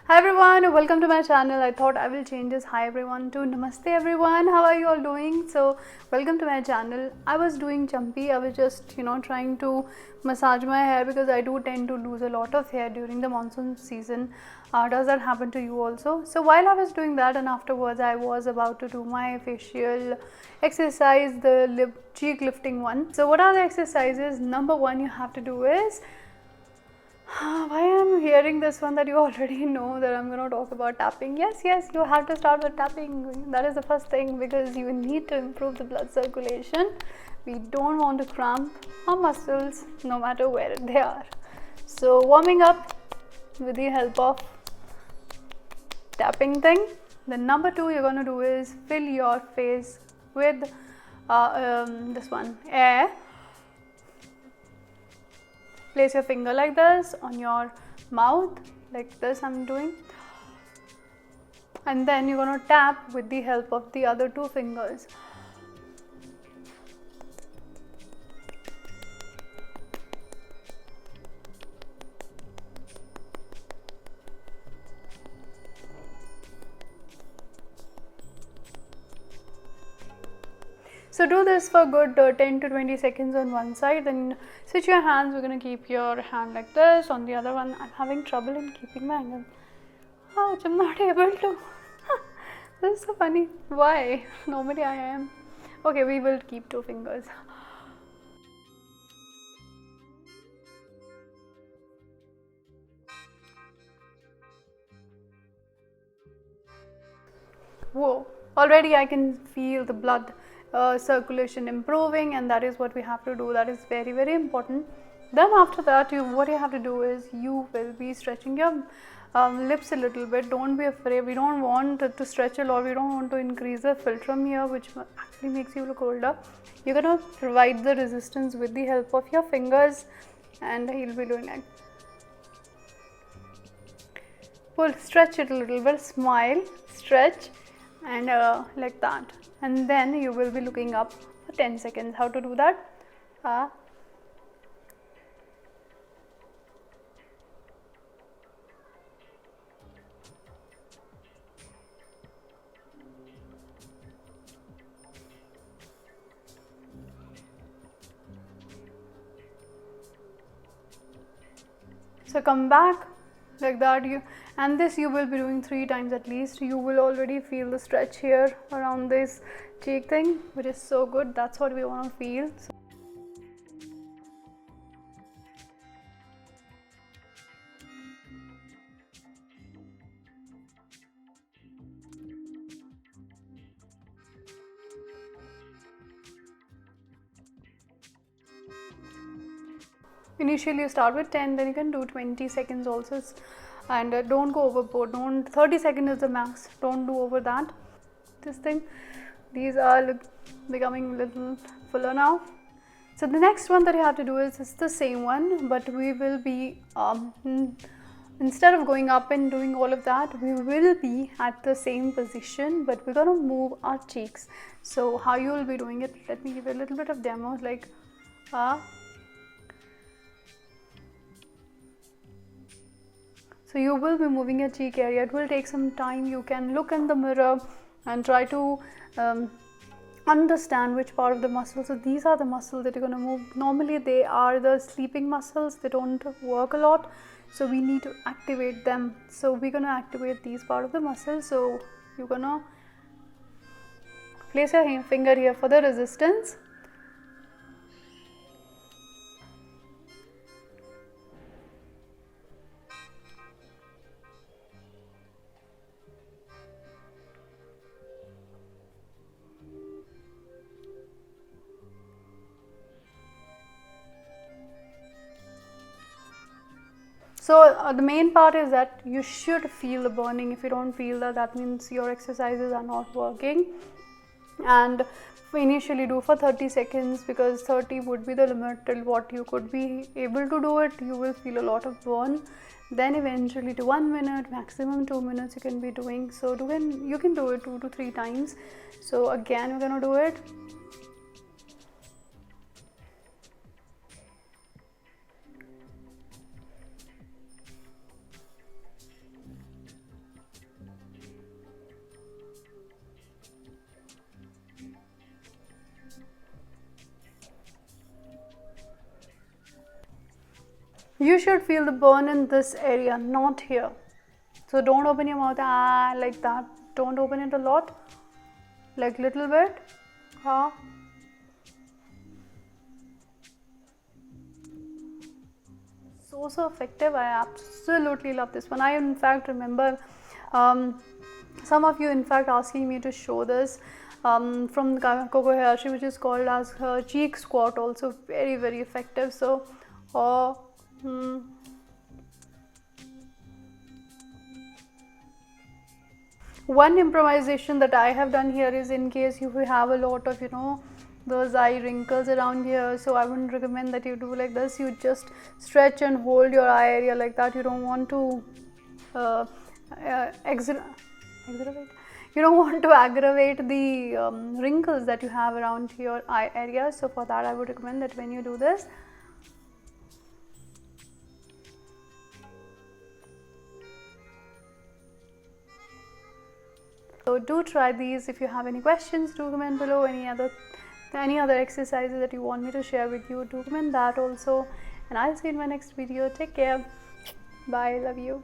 Hi everyone, welcome to my channel. I thought I will change this hi everyone to namaste everyone. How are you all doing? So welcome to my channel. I was doing jumpy. I was just trying to massage my hair because I do tend to lose a lot of hair during the monsoon season. Does that happen to you also? So while I was doing that and afterwards I was about to do my facial exercise, the cheek lifting one. So what are the exercises? Number one you have to do is why I'm hearing this one that you already know that I'm going to talk about tapping. Yes, you have to start with tapping. That is the first thing because you need to improve the blood circulation. We don't want to cramp our muscles no matter where they are. So warming up with the help of tapping thing. Then number two you're going to do is fill your face with this one air. Place your finger like this on your mouth, like this I'm doing, and then you're going to tap with the help of the other two fingers. So do this for good 10 to 20 seconds on one side, then switch your hands. We're going to keep your hand like this. On the other one, I'm having trouble in keeping my angle. Ouch, I'm not able to. This is so funny. Why? Normally I am. Okay, we will keep two fingers. Whoa, already I can feel the blood circulation improving, and that is what we have to do. That is very, very important. Then after that, what you have to do is you will be stretching your lips a little bit. Don't be afraid. We don't want to stretch a lot. We don't want to increase the philtrum here, which actually makes you look older. You're going to provide the resistance with the help of your fingers, and you'll be doing like pull, stretch it a little bit, smile, stretch, and like that, and then you will be looking up for 10 seconds. How to do that? So come back like that, and this you will be doing 3 times at least. You will already feel the stretch here around this cheek thing, which is so good. That's what we want to feel. Initially you start with 10, then you can do 20 seconds also, and don't go overboard. Don't 30 seconds is the max. Don't do over that. This thing, these are becoming a little fuller now. So the next one that you have to do is the same one, but we will be instead of going up and doing all of that, we will be at the same position, but we're going to move our cheeks. So how you will be doing it, let me give you a little bit of demo, like so you will be moving your cheek area. It will take some time. You can look in the mirror and try to understand which part of the muscle. So these are the muscles that you're going to move. Normally they are the sleeping muscles. They don't work a lot. So we need to activate them. So we're going to activate these part of the muscles. So you're going to place your finger here for the resistance. So the main part is that you should feel the burning. If you don't feel that, that means your exercises are not working. And initially do for 30 seconds because 30 would be the limit till what you could be able to do it. You will feel a lot of burn. Then eventually to 1 minute, maximum 2 minutes you can be doing. So you can do it 2 to 3 times. So again we're gonna do it. You should feel the burn in this area, not here. So don't open your mouth like that. Don't open it a lot, like little bit. So effective. I absolutely love this one. I in fact remember some of you in fact asking me to show this from Coco Hayashi, which is called as her cheek squat, also very effective. So one improvisation that I have done here is, in case you have a lot of those eye wrinkles around here, so I wouldn't recommend that you do like this. You just stretch and hold your eye area like that. You don't want to you don't want to aggravate the wrinkles that you have around your eye area. So for that I would recommend that when you do this, so do try these. If you have any questions, do comment below. Any other exercises that you want me to share with you, do comment that also, and I'll see you in my next video. Take care. Bye. Love you.